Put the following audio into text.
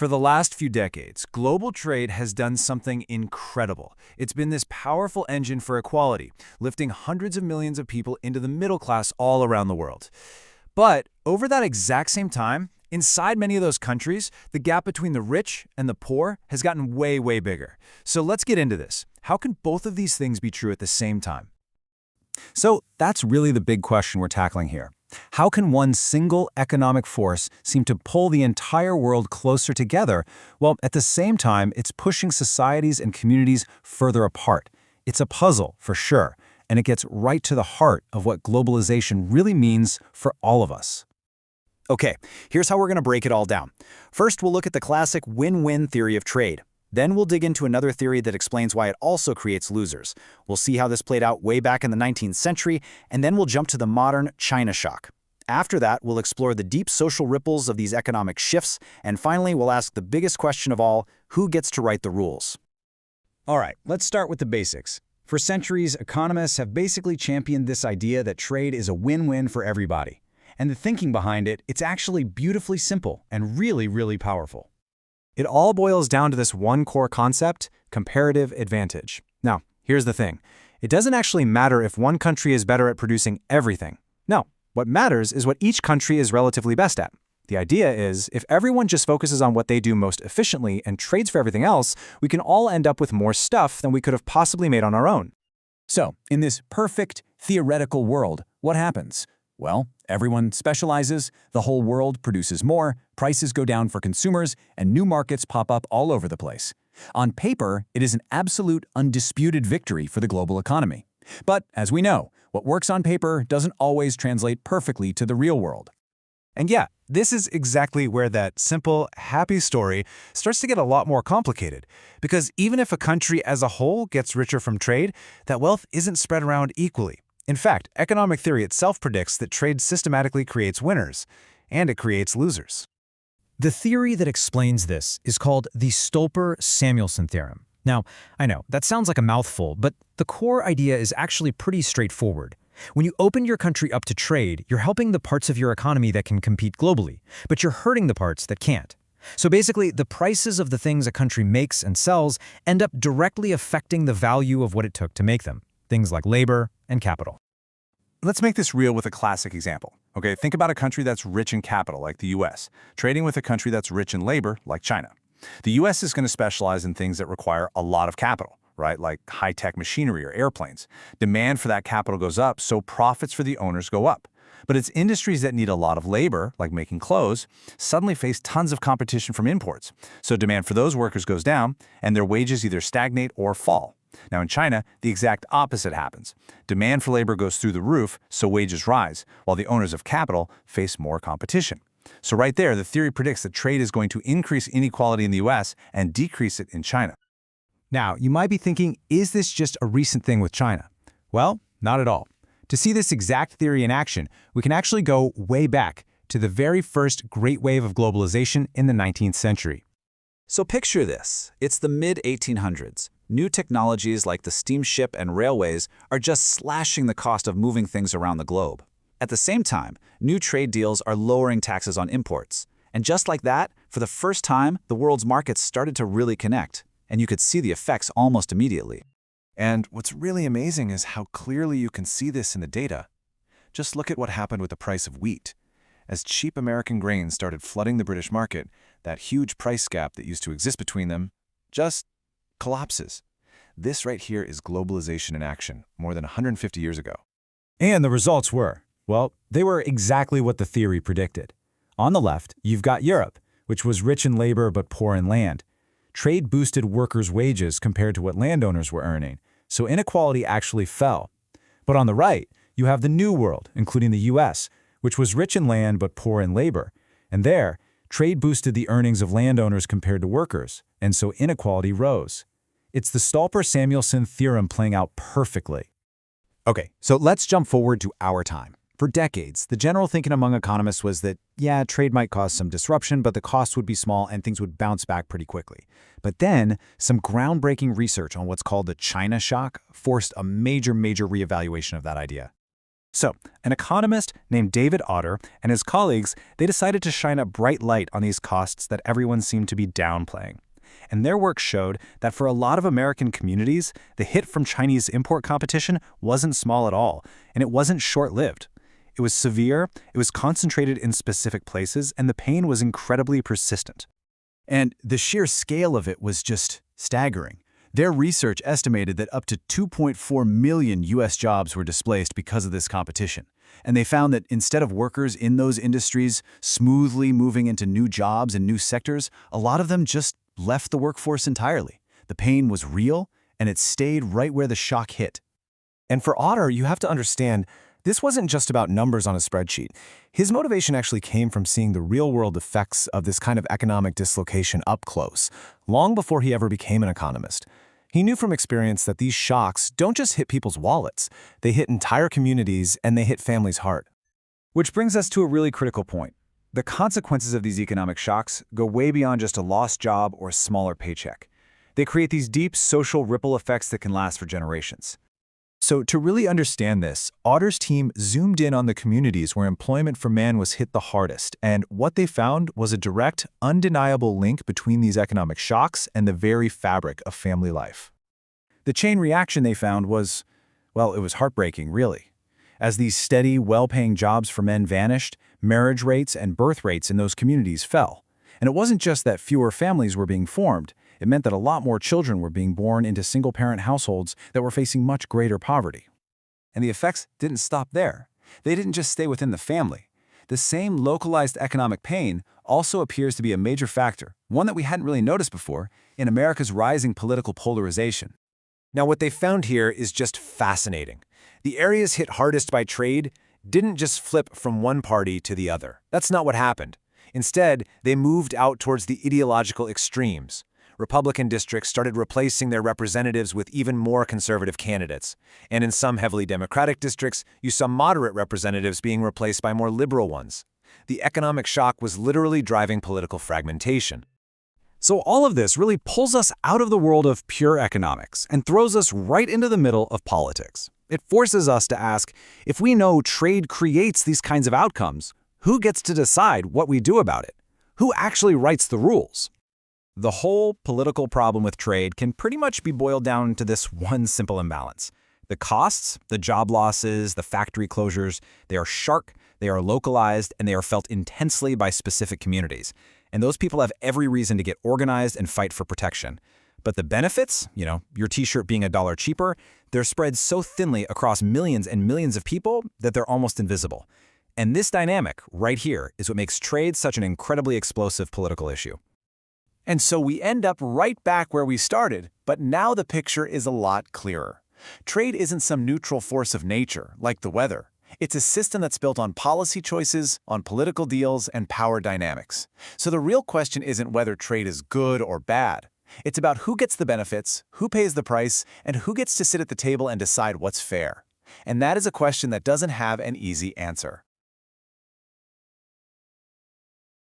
For the last few decades, global trade has done something incredible. It's been this powerful engine for equality, lifting hundreds of millions of people into the middle class all around the world. But over that exact same time, inside many of those countries, the gap between the rich and the poor has gotten way, way bigger. So let's get into this. How can both of these things be true at the same time? So that's really the big question we're tackling here. How can one single economic force seem to pull the entire world closer together, while at the same time it's pushing societies and communities further apart? It's a puzzle, for sure, and it gets right to the heart of what globalization really means for all of us. Okay, here's how we're going to break it all down. First, we'll look at the classic win-win theory of trade. Then we'll dig into another theory that explains why it also creates losers. We'll see how this played out way back in the 19th century, and then we'll jump to the modern China shock. After that, we'll explore the deep social ripples of these economic shifts, and finally, we'll ask the biggest question of all: who gets to write the rules? All right, let's start with the basics. For centuries, economists have basically championed this idea that trade is a win-win for everybody. And the thinking behind it, it's actually beautifully simple and really, really powerful. It all boils down to this one core concept: comparative advantage. Now, here's the thing. It doesn't actually matter if one country is better at producing everything. No, what matters is what each country is relatively best at. The idea is, if everyone just focuses on what they do most efficiently and trades for everything else, we can all end up with more stuff than we could have possibly made on our own. So, in this perfect, theoretical world, what happens? Well, everyone specializes, the whole world produces more, prices go down for consumers, and new markets pop up all over the place. On paper, it is an absolute, undisputed victory for the global economy. But, as we know, what works on paper doesn't always translate perfectly to the real world. And yeah, this is exactly where that simple, happy story starts to get a lot more complicated. Because even if a country as a whole gets richer from trade, that wealth isn't spread around equally. In fact, economic theory itself predicts that trade systematically creates winners, and it creates losers. The theory that explains this is called the Stolper-Samuelson theorem. Now, I know, that sounds like a mouthful, but the core idea is actually pretty straightforward. When you open your country up to trade, you're helping the parts of your economy that can compete globally, but you're hurting the parts that can't. So basically, the prices of the things a country makes and sells end up directly affecting the value of what it took to make them, things like labor and capital. Let's make this real with a classic example. Okay, think about a country that's rich in capital, like the US, trading with a country that's rich in labor, like China. The US is going to specialize in things that require a lot of capital, right? Like high-tech machinery or airplanes. Demand for that capital goes up, so profits for the owners go up. But its industries that need a lot of labor, like making clothes, suddenly face tons of competition from imports. So demand for those workers goes down, and their wages either stagnate or fall. Now in China, the exact opposite happens. Demand for labor goes through the roof, so wages rise, while the owners of capital face more competition. So right there, the theory predicts that trade is going to increase inequality in the US and decrease it in China. Now, you might be thinking, is this just a recent thing with China? Well, not at all. To see this exact theory in action, we can actually go way back to the very first great wave of globalization in the 19th century. So picture this. It's the mid-1800s. New technologies like the steamship and railways are just slashing the cost of moving things around the globe. At the same time, new trade deals are lowering taxes on imports. And just like that, for the first time, the world's markets started to really connect, and you could see the effects almost immediately. And what's really amazing is how clearly you can see this in the data. Just look at what happened with the price of wheat. As cheap American grains started flooding the British market, that huge price gap that used to exist between them just collapses. This right here is globalization in action, more than 150 years ago. And the results were, well, they were exactly what the theory predicted. On the left, you've got Europe, which was rich in labor but poor in land. Trade boosted workers' wages compared to what landowners were earning, so inequality actually fell. But on the right, you have the New World, including the US, which was rich in land but poor in labor. And there, trade boosted the earnings of landowners compared to workers, and so inequality rose. It's the Stolper-Samuelson theorem playing out perfectly. Okay, so let's jump forward to our time. For decades, the general thinking among economists was that, yeah, trade might cause some disruption, but the costs would be small and things would bounce back pretty quickly. But then, some groundbreaking research on what's called the China shock forced a major reevaluation of that idea. So, an economist named David Otter and his colleagues, they decided to shine a bright light on these costs that everyone seemed to be downplaying. And their work showed that for a lot of American communities, the hit from Chinese import competition wasn't small at all, and it wasn't short-lived. It was severe, it was concentrated in specific places, and the pain was incredibly persistent. And the sheer scale of it was just staggering. Their research estimated that up to 2.4 million U.S. jobs were displaced because of this competition. And they found that instead of workers in those industries smoothly moving into new jobs and new sectors, a lot of them just left the workforce entirely. The pain was real, and it stayed right where the shock hit. And for Otter, you have to understand, this wasn't just about numbers on a spreadsheet. His motivation actually came from seeing the real-world effects of this kind of economic dislocation up close, long before he ever became an economist. He knew from experience that these shocks don't just hit people's wallets, they hit entire communities and they hit families' heart. Which brings us to a really critical point. The consequences of these economic shocks go way beyond just a lost job or a smaller paycheck. They create these deep social ripple effects that can last for generations. So to really understand this, Otter's team zoomed in on the communities where employment for man was hit the hardest, and what they found was a direct, undeniable link between these economic shocks and the very fabric of family life. The chain reaction they found was, well, it was heartbreaking, really. As these steady, well-paying jobs for men vanished, marriage rates and birth rates in those communities fell. And it wasn't just that fewer families were being formed. It meant that a lot more children were being born into single-parent households that were facing much greater poverty. And the effects didn't stop there. They didn't just stay within the family. The same localized economic pain also appears to be a major factor, one that we hadn't really noticed before, in America's rising political polarization. Now, what they found here is just fascinating. The areas hit hardest by trade didn't just flip from one party to the other. That's not what happened. Instead, they moved out towards the ideological extremes. Republican districts started replacing their representatives with even more conservative candidates. And in some heavily Democratic districts, you saw moderate representatives being replaced by more liberal ones. The economic shock was literally driving political fragmentation. So all of this really pulls us out of the world of pure economics and throws us right into the middle of politics. It forces us to ask, if we know trade creates these kinds of outcomes, who gets to decide what we do about it? Who actually writes the rules? The whole political problem with trade can pretty much be boiled down to this one simple imbalance. The costs, the job losses, the factory closures, they are stark, they are localized, and they are felt intensely by specific communities. And those people have every reason to get organized and fight for protection. But the benefits, your t-shirt being $1 cheaper, they're spread so thinly across millions and millions of people that they're almost invisible. And this dynamic right here is what makes trade such an incredibly explosive political issue. And so we end up right back where we started, but now the picture is a lot clearer. Trade isn't some neutral force of nature, like the weather. It's a system that's built on policy choices, on political deals, and power dynamics. So the real question isn't whether trade is good or bad. It's about who gets the benefits, who pays the price, and who gets to sit at the table and decide what's fair. And that is a question that doesn't have an easy answer.